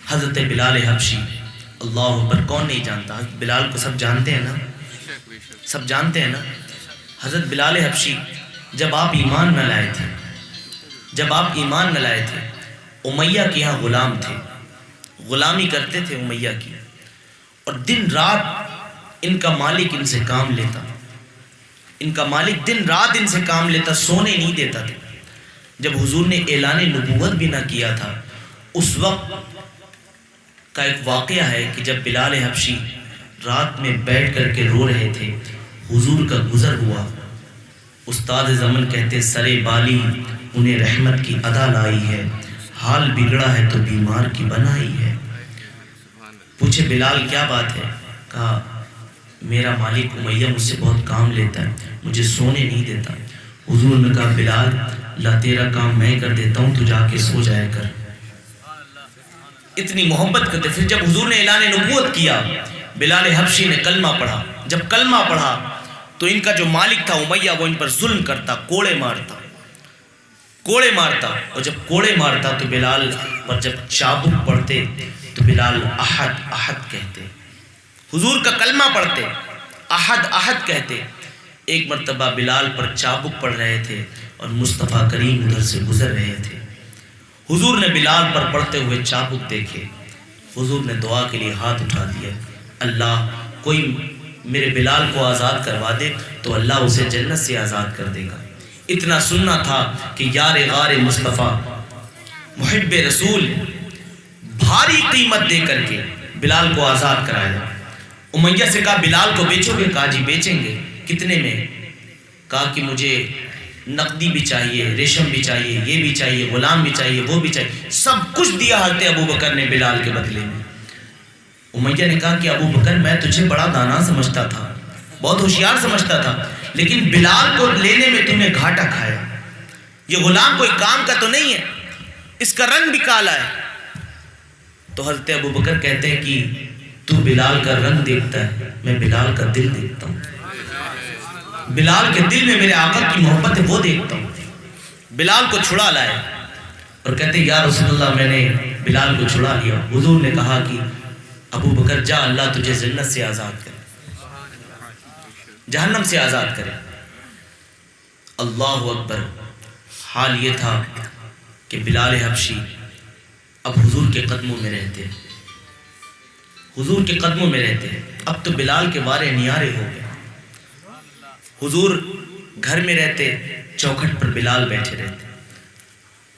حضرت بلال حبشی، اللہ اکبر، کون نہیں جانتا؟ حضرت بلال کو سب جانتے ہیں نا، سب جانتے ہیں نا۔ حضرت بلال حبشی جب آپ ایمان نہ لائے تھے، جب آپ ایمان نہ لائے تھے، امیہ کے یہاں غلام تھے، غلامی کرتے تھے امیہ کی، اور دن رات ان کا مالک ان سے کام لیتا، ان کا مالک دن رات ان سے کام لیتا، سونے نہیں دیتا تھا۔ جب حضور نے اعلان نبوت بھی نہ کیا تھا، اس وقت کا ایک واقعہ ہے کہ جب بلال حبشی رات میں بیٹھ کر کے رو رہے تھے، حضور کا گزر ہوا۔ استاد زمن کہتے سرے بالی انہیں رحمت کی ادا لائی ہے، حال بگڑا ہے تو بیمار کی بنائی ہے۔ پوچھے بلال کیا بات ہے؟ کہا میرا مالک امیہ مجھ سے بہت کام لیتا ہے، مجھے سونے نہیں دیتا۔ حضور نے کہا بلال لا تیرا کام میں کر دیتا ہوں، تو جا کے سو جایا کر۔ اتنی محبت کرتے۔ پھر جب حضور نے اعلان نبوت کیا، بلال حبشی نے کلمہ پڑھا۔ جب کلمہ پڑھا تو ان کا جو مالک تھا امیہ، وہ ان پر ظلم کرتا، کوڑے مارتا، کوڑے مارتا، اور جب کوڑے مارتا تو بلال پر جب چابک پڑھتے تو بلال احد احد کہتے، حضور کا کلمہ پڑھتے، احد احد کہتے۔ ایک مرتبہ بلال پر چابک پڑھ رہے تھے اور مصطفیٰ کریم ادھر سے گزر رہے تھے۔ حضور نے بلال پر پڑھتے ہوئے چابک دیکھے، حضور نے دعا کے لیے ہاتھ اٹھا دیا، اللہ کوئی میرے بلال کو آزاد کروا دے تو اللہ اسے جنت سے آزاد کر دے گا۔ اتنا سننا تھا کہ یار غار مصطفیٰ محب رسول بھاری قیمت دے کر کے بلال کو آزاد کرایا۔ امیہ سے کہا بلال کو بیچو گے؟ کہا جی بیچیں گے۔ کتنے میں؟ کہا کہ مجھے نقدی بھی چاہیے، ریشم بھی چاہیے، یہ بھی چاہیے، غلام بھی چاہیے، وہ بھی چاہیے، سب کچھ دیا حضرت ابوبکر نے بلال کے بدلے میں۔ امیہ نے کہا کہ ابوبکر میں تجھے بڑا دانا سمجھتا تھا، بہت ہوشیار سمجھتا تھا، لیکن بلال کو لینے میں تمہیں گھاٹا کھایا۔ یہ غلام کوئی کام کا تو نہیں ہے، اس کا رنگ بھی کالا ہے۔ تو حضرت ابوبکر کہتے ہیں کہ تو بلال کا رنگ دیکھتا ہے، میں بلال کا دل دیکھتا ہوں، بلال کے دل میں میرے آقا کی محبت ہے وہ دیکھتا ہوں۔ بلال کو چھڑا لائے اور کہتے یا رسول اللہ میں نے بلال کو چھڑا لیا۔ حضور نے کہا کہ ابوبکر جا، اللہ تجھے جنت سے آزاد کرے، جہنم سے آزاد کرے۔ اللہ اکبر۔ حال یہ تھا کہ بلال حبشی اب حضور کے قدموں میں رہتے، حضور کے قدموں میں رہتے۔ اب تو بلال کے وارے نیارے ہو گئے۔ حضور گھر میں رہتے، چوکھٹ پر بلال بیٹھے رہتے،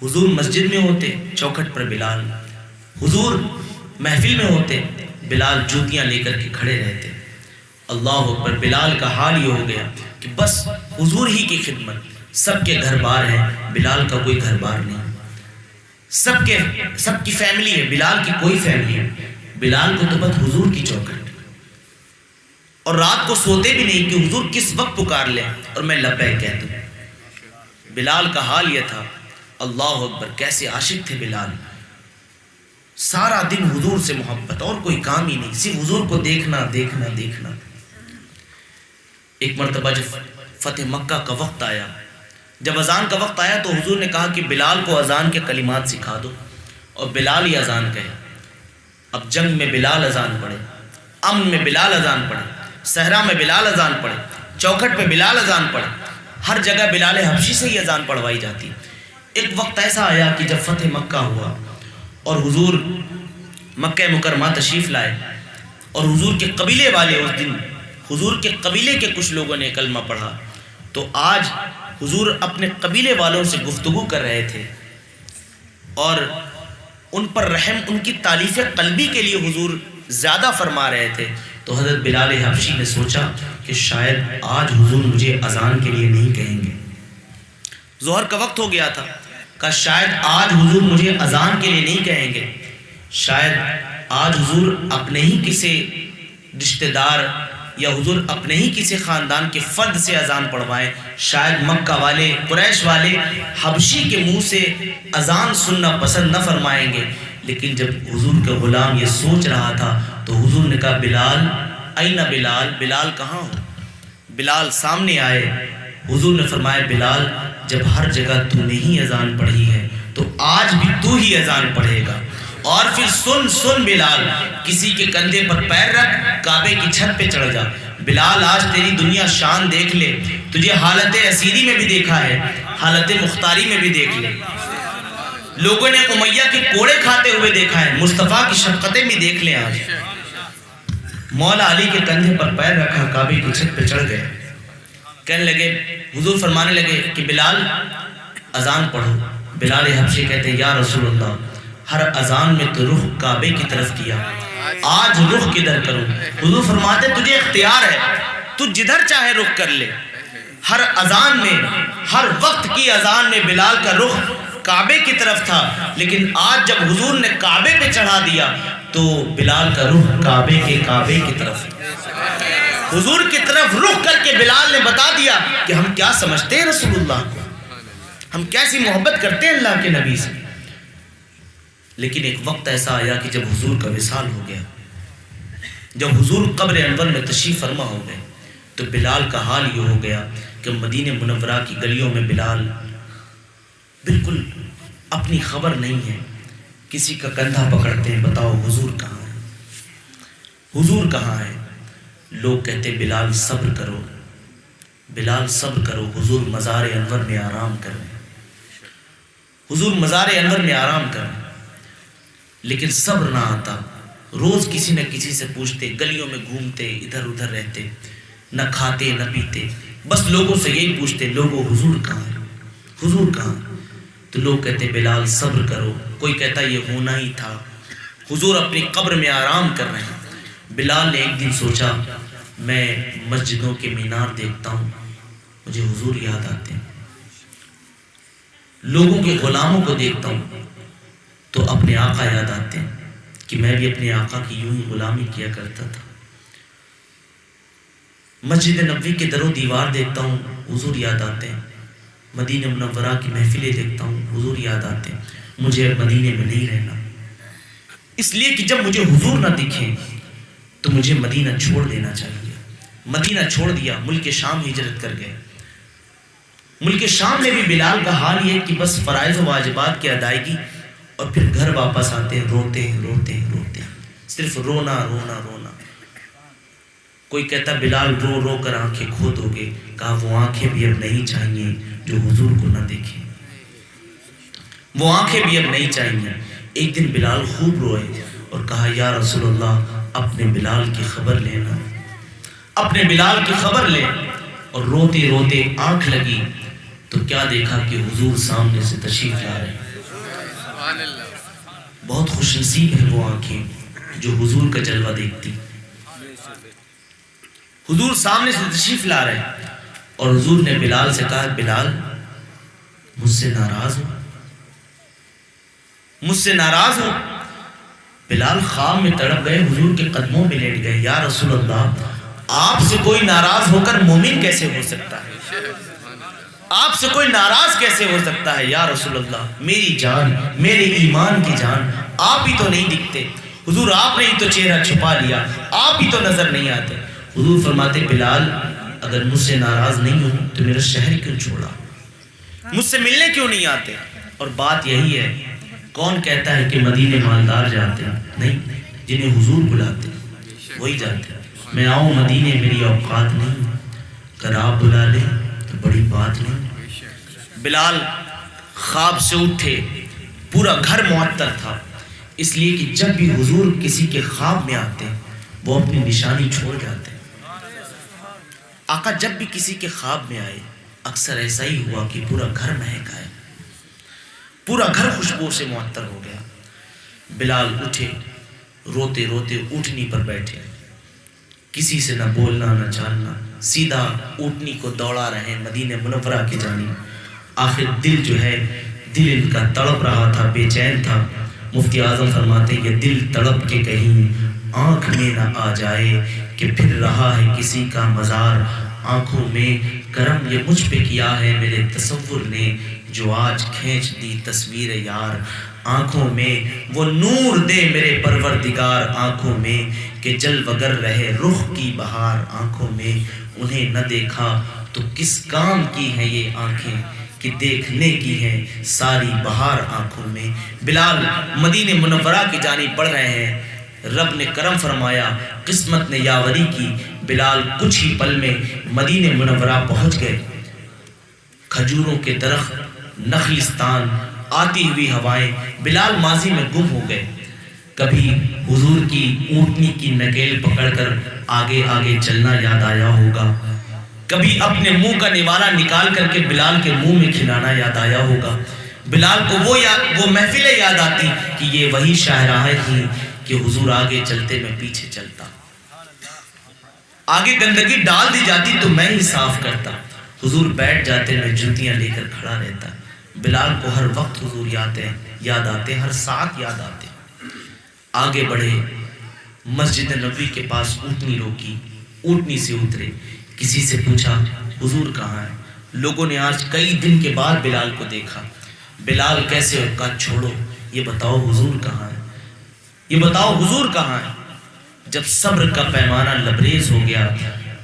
حضور مسجد میں ہوتے، چوکھٹ پر بلال، حضور محفل میں ہوتے، بلال جوتیاں لے کر کے کھڑے رہتے۔ اللہ اکبر۔ بلال کا حال یہ ہو گیا کہ بس حضور ہی کی خدمت، سب کے گھر بار ہے، بلال کا کوئی گھر بار نہیں، سب کی فیملی ہے، بلال کی کوئی فیملی ہے۔ بلال کو تو بس حضور کی چوکھٹ، اور رات کو سوتے بھی نہیں کہ حضور کس وقت پکار لیں اور میں لبیک کہہ دوں۔ بلال کا حال یہ تھا۔ اللہ اکبر۔ کیسے عاشق تھے بلال، سارا دن حضور سے محبت، اور کوئی کام ہی نہیں، صرف حضور کو دیکھنا دیکھنا دیکھنا۔ ایک مرتبہ جب فتح مکہ کا وقت آیا، جب اذان کا وقت آیا تو حضور نے کہا کہ بلال کو اذان کے کلمات سکھا دو، اور بلال ہی اذان کہے۔ اب جنگ میں بلال اذان پڑھے، امن میں بلال اذان پڑھے، صحرا میں بلال اذان پڑھے، چوکھٹ پہ بلال اذان پڑھے، ہر جگہ بلال حبشی سے ہی اذان پڑھوائی جاتی۔ ایک وقت ایسا آیا کہ جب فتح مکہ ہوا اور حضور مکہ مکرمہ تشریف لائے، اور حضور کے قبیلے والے اس دن، حضور کے قبیلے کے کچھ لوگوں نے کلمہ پڑھا، تو آج حضور اپنے قبیلے والوں سے گفتگو کر رہے تھے اور ان پر رحم، ان کی تالیف قلبی کے لیے حضور زیادہ فرما رہے تھے۔ تو حضرت بلال حبشی نے سوچا کہ شاید آج حضور مجھے اذان کے لیے نہیں کہیں گے، ظہر کا وقت ہو گیا تھا، کہ شاید آج حضور مجھے اذان کے لیے نہیں کہیں گے، شاید آج حضور اپنے ہی کسی رشتہ دار یا حضور اپنے ہی کسی خاندان کے فرد سے اذان پڑھوائیں، شاید مکہ والے، قریش والے حبشی کے منہ سے اذان سننا پسند نہ فرمائیں گے۔ لیکن جب حضور کا غلام یہ سوچ رہا تھا تو حضور نے کہا بلال این بلال، بلال کہاں ہو؟ بلال سامنے آئے۔ حضور نے فرمایا بلال جب ہر جگہ تو نے ہی اذان پڑھی ہے تو آج بھی تو ہی اذان پڑھے گا، اور پھر سن بلال، کسی کے کندھے پر پیر رکھ، کعبے کی چھت پہ چڑھ جا۔ بلال آج تیری دنیا شان دیکھ لے، تجھے حالت اسیری میں بھی دیکھا ہے، حالت مختاری میں بھی دیکھ لے، لوگوں نے امیہ کے کوڑے کھاتے ہوئے دیکھا ہے، مصطفیٰ کی شفقتیں بھی دیکھ لیں آج۔ مولا علی کے کندھے پر پیر رکھا، کعبے کی چھت پہ چڑھ گئے، کہنے لگے، حضور فرمانے لگے کہ بلال اذان پڑھو۔ بلال حبشی کہتے ہیں یا رسول اللہ، ہر اذان میں تو رخ کعبے کی طرف کیا، آج رخ کدھر کروں؟ حضور فرماتے تجھے اختیار ہے، تو جدھر چاہے رخ کر لے۔ ہر اذان میں، ہر وقت کی اذان میں بلال کا رخ کعبے کی طرف تھا، لیکن آج جب حضور نے کعبے پہ چڑھا دیا تو بلال کا رخ کعبے کی طرف، حضور کی طرف رخ کر کے بلال نے بتا دیا کہ ہم کیا سمجھتے ہیں رسول اللہ کو، ہم کیسی محبت کرتے ہیں اللہ کے نبی سے۔ لیکن ایک وقت ایسا آیا کہ جب حضور کا وصال ہو گیا، جب حضور قبر انور میں تشریف فرما ہو گئے، تو بلال کا حال یہ ہو گیا کہ مدینہ منورہ کی گلیوں میں بلال بالکل اپنی خبر نہیں ہے، کسی کا کندھا پکڑتے ہیں، بتاؤ حضور کہاں ہے، حضور کہاں ہے؟ لوگ کہتے بلال صبر کرو، بلال صبر کرو، حضور مزار انور میں آرام کر رہے ہیں، حضور مزار انور میں آرام کر رہے ہیں۔ لیکن صبر نہ آتا، روز کسی نہ کسی سے پوچھتے، گلیوں میں گھومتے، ادھر ادھر رہتے، نہ کھاتے نہ پیتے، بس لوگوں سے یہی پوچھتے، لوگوں حضور کہاں ہے، حضور کہاں؟ تو لوگ کہتے بلال صبر کرو، کوئی کہتا یہ ہونا ہی تھا، حضور اپنی قبر میں آرام کر رہے ہیں۔ بلال نے ایک دن سوچا میں مسجدوں کے مینار دیکھتا ہوں، مجھے حضور یاد آتے ہیں، لوگوں کے غلاموں کو دیکھتا ہوں تو اپنے آقا یاد آتے ہیں کہ میں بھی اپنے آقا کی یوں ہی غلامی کیا کرتا تھا۔ مسجد نبوی کے در و دیوار دیکھتا ہوں، حضور یاد آتے ہیں، مدینہ منورہ کی محفلیں دیکھتا ہوں، حضور یاد آتے ہیں، مجھے اب مدینے میں نہیں رہنا، اس لیے کہ جب مجھے حضور نہ دکھیں تو مجھے مدینہ چھوڑ دینا چاہیے۔ مدینہ چھوڑ دیا، ملک شام ہجرت کر گئے۔ ملک شام میں بھی بلال کا حال یہ کہ بس فرائض و واجبات کی ادائیگی، اور پھر گھر واپس آتے ہیں، روتے ہیں، صرف رونا رونا رونا۔ کوئی کہتا بلال رو رو کر آنکھیں کھو دو گے، کہا وہ آنکھیں بھی اب نہیں چاہیے جو حضور کو نہ دیکھیں، وہ آنکھیں بھی اب نہیں چاہیے۔ ایک دن بلال خوب روئے اور کہا یا رسول اللہ اپنے بلال کی خبر لینا، اپنے بلال کی خبر لے۔ اور روتے روتے آنکھ لگی تو کیا دیکھا کہ حضور سامنے سے تشریف لا رہے ہیں۔ بہت خوش نصیب ہیں وہ آنکھیں جو حضور کا جلوہ دیکھتی۔ حضور سامنے سے تشریف لا رہے ہیں اور حضور نے بلال سے کہا بلال مجھ سے ناراض ہو، مجھ سے ناراض ہو؟ بلال خواب میں تڑپ گئے، حضور کے قدموں میں لیٹ گئے، یا رسول اللہ آپ سے کوئی ناراض ہو کر مومن کیسے ہو سکتا ہے؟ آپ سے کوئی ناراض کیسے ہو سکتا ہے یا رسول اللہ؟ میری جان، میرے ایمان کی جان، آپ ہی تو نہیں دکھتے، حضور آپ نے ہی تو چہرہ چھپا لیا، آپ ہی تو نظر نہیں آتے۔ حضور فرماتے بلال اگر مجھ سے ناراض نہیں ہوں تو میرا شہر کیوں چھوڑا، مجھ سے ملنے کیوں نہیں آتے؟ اور بات یہی ہے، کون کہتا ہے کہ مدینے مالدار جاتے ہیں؟ نہیں، جنہیں حضور بلاتے وہی جاتے ہیں۔ میں آؤں مدینے میری اوقات نہیں، اگر آپ بلا لیں تو بڑی بات نہیں۔ بلال خواب سے اٹھے، پورا گھر معطر تھا، اس لیے کہ جب بھی حضور کسی کے خواب میں آتے وہ اپنی نشانی چھوڑ جاتے۔ آقا جب بھی کسی کے خواب میں آئے اکثر ایسا ہی ہوا کہ پورا گھر مہک آئے، پورا گھر خوشبو سے معطر ہو گیا۔ بلال اٹھے، روتے روتے اونٹنی پر بیٹھے، کسی سے نہ بولنا نہ چالنا، سیدھا اونٹنی کو دوڑا رہے مدینہ منورہ کی جانب۔ آخر دل جو ہے، دل ان کا تڑپ رہا تھا، بے چین تھا۔ مفتی اعظم فرماتے یہ دل تڑپ کے کہیں آنکھ میں نہ آ جائے کہ پھر رہا ہے کسی کا مزار، آنکھوں میں کرم یہ مجھ پہ کیا ہے میرے تصور نے جو آج کھینچ دی تصویر یار، آنکھوں میں وہ نور دے میرے پروردگار، آنکھوں میں کہ جل وگر رہے رخ کی بہار، آنکھوں میں انہیں نہ دیکھا تو کس کام کی ہیں یہ آنکھیں، کہ دیکھنے کی ہے ساری بہار آنکھوں میں۔ بلال مدینہ منورہ کی جانب بڑھ رہے ہیں، رب نے کرم فرمایا، قسمت نے یاوری کی، بلال کچھ ہی پل میں مدینہ منورہ پہنچ گئے۔ کھجوروں کے درخت، نخلستان، آتی ہوئی ہوائیں، بلال ماضی میں گم ہو گئے۔ کبھی حضور کی اونٹنی کی نکیل پکڑ کر آگے آگے چلنا یاد آیا ہوگا، کبھی اپنے منہ کا نوالہ نکال کر کے بلال کے منہ میں کھلانا یاد آیا ہوگا۔ بلال کو وہ محفلیں یاد آتی کہ یہ وہی شاہراہیں تھی کہ حضور آگے چلتے میں پیچھے چلتا، آگے گندگی ڈال دی جاتی تو میں ہی صاف کرتا، حضور بیٹھ جاتے میں جوتیاں لے کر کھڑا رہتا۔ بلال کو ہر وقت حضور یاد آتے، ہر ساتھ یاد آتے۔ آگے بڑھے، مسجد نبوی کے پاس اونٹنی روکی، اونٹنی سے اترے، کسی سے پوچھا حضور کہاں ہے؟ لوگوں نے آج کئی دن کے بعد بلال کو دیکھا۔ بلال کیسے ہو؟ کہا چھوڑو، یہ بتاؤ حضور کہاں ہے، یہ بتاؤ حضور کہاں ہے۔ جب صبر کا پیمانہ لبریز ہو گیا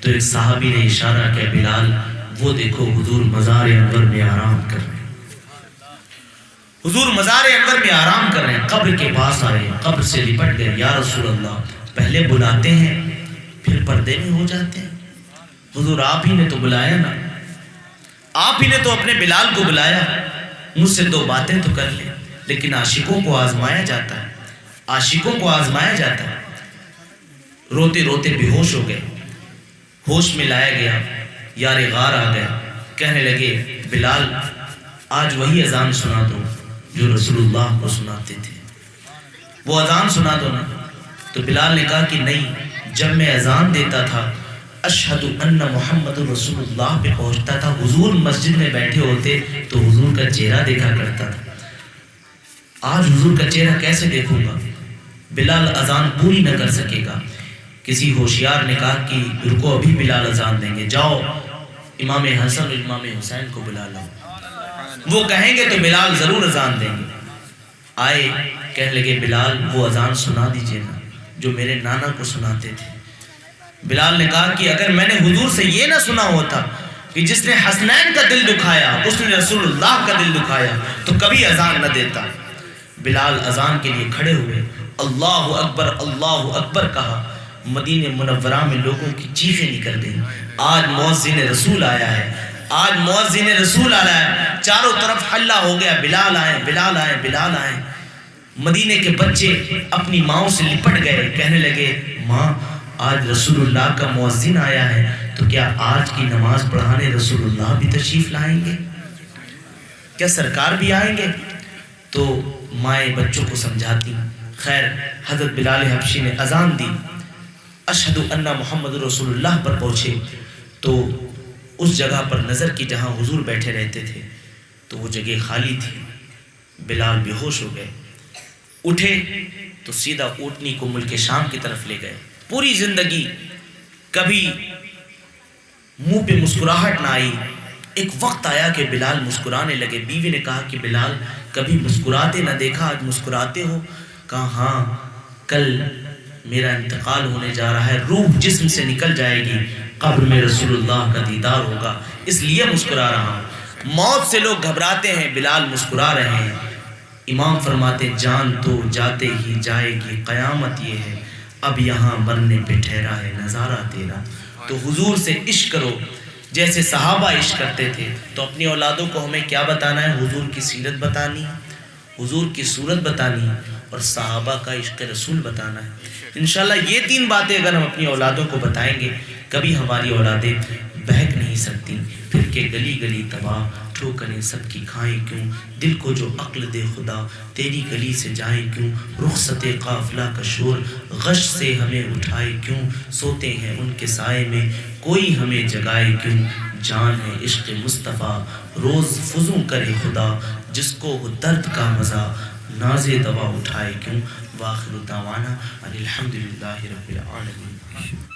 تو ایک صحابی نے اشارہ کیا، بلال وہ دیکھو حضور مزار انور میں آرام کر رہے ہیں، حضور مزار انور میں آرام کر رہے ہیں۔ قبر کے پاس آئے، قبر سے لپٹ گئے، یا رسول اللہ پہلے بلاتے ہیں پھر پردے میں ہو جاتے ہیں، حضور آپ ہی نے تو بلایا نا، آپ ہی نے تو اپنے بلال کو بلایا، مجھ سے دو باتیں تو کر لیں۔ لیکن عاشقوں کو آزمایا جاتا ہے، عاشقوں کو آزمایا جاتا ہے۔ روتے روتے بے ہوش ہو گئے، ہوش میں لایا گیا، یار غار آ گیا، کہنے لگے بلال آج وہی اذان سنا دو جو رسول اللہ کو سناتے تھے، وہ اذان سنا دو نا۔ تو بلال نے کہا کہ نہیں، جب میں اذان دیتا تھا اشہد ان محمد رسول اللہ پہ پہنچتا تھا، حضور مسجد میں بیٹھے ہوتے تو حضور کا چہرہ دیکھا کرتا تھا، آج حضور کا چہرہ کیسے دیکھوں گا؟ بلال اذان پوری نہ کر سکے گا۔ کسی ہوشیار نے کہا کہ رکو ابھی بلال اذان دیں گے، جاؤ امام حسن اور امام حسین کو بلا لاؤ، وہ کہیں گے تو بلال ضرور اذان دیں گے۔ آئے، کہنے لگے بلال وہ اذان سنا دیجئے نا جو میرے نانا کو سناتے تھے۔ بلال نے کہا کہ اگر میں نے حضور سے یہ نہ سنا ہوتا کہ جس نے حسنین کا دل دکھایا اس نے رسول اللہ کا دل دکھایا تو کبھی اذان نہ دیتا۔ بلال اذان کے لیے کھڑے ہوئے، اللہ اکبر کہا، مدینہ منورہ میں لوگوں کی چیخیں نکل گئیں، آج مؤذن رسول آیا ہے، آج مؤذن رسول آیا ہے۔ چاروں طرف حلہ ہو گیا، بلال آئے، بلال آئے، بلال آئے۔ مدینے کے بچے اپنی ماؤں سے لپٹ گئے، کہنے لگے ماں آج رسول اللہ کا مؤذن آیا ہے تو کیا آج کی نماز پڑھانے رسول اللہ بھی تشریف لائیں گے؟ کیا سرکار بھی آئیں گے؟ تو مائیں بچوں کو سمجھاتی۔ خیر، حضرت بلال حبشی نے اذان دی، اشہد ان محمد رسول اللہ پر پہنچے تو اس جگہ پر نظر کی جہاں حضور بیٹھے رہتے تھے تو وہ جگہ خالی تھی۔ بلال بے ہوش ہو گئے، اٹھے تو سیدھا اونٹنی کو ملک شام کی طرف لے گئے۔ پوری زندگی کبھی منہ پہ مسکراہٹ نہ آئی، ایک وقت آیا کہ بلال مسکرانے لگے۔ بیوی نے کہا کہ بلال کبھی مسکراتے نہ دیکھا، آج مسکراتے ہو؟ کہا ہاں، کل میرا انتقال ہونے جا رہا ہے، روح جسم سے نکل جائے گی، قبر میں رسول اللہ کا دیدار ہوگا، اس لیے مسکرا رہا ہوں۔ موت سے لوگ گھبراتے ہیں، بلال مسکرا رہے ہیں۔ امام فرماتے جان تو جاتے ہی جائے گی، قیامت یہ ہے اب یہاں مرنے پہ ٹھہرا ہے نظارہ تیرا۔ تو حضور سے عشق کرو جیسے صحابہ عشق کرتے تھے۔ تو اپنی اولادوں کو ہمیں کیا بتانا ہے؟ حضور کی سیرت بتانی، حضور کی صورت بتانی اور صحابہ کا عشق رسول بتانا ہے۔ انشاءاللہ یہ تین باتیں اگر ہم اپنی اولادوں کو بتائیں گے کبھی ہماری اولادیں بہک نہیں سکتی۔ پھر کے گلی گلی تباہ ٹھوکریں سب کی کھائیں کیوں، دل کو جو عقل دے خدا تیری گلی سے جائیں کیوں، رخصت قافلہ کا شور غش سے ہمیں اٹھائے کیوں، سوتے ہیں ان کے سائے میں کوئی ہمیں جگائے کیوں، جان ہے عشق مصطفیٰ روز فزوں کرے خدا، جس کو ہو درد کا مزہ ناز دوا اٹھائے کیوں۔ وآخر دعوانا ان الحمدللہ رب العالمین۔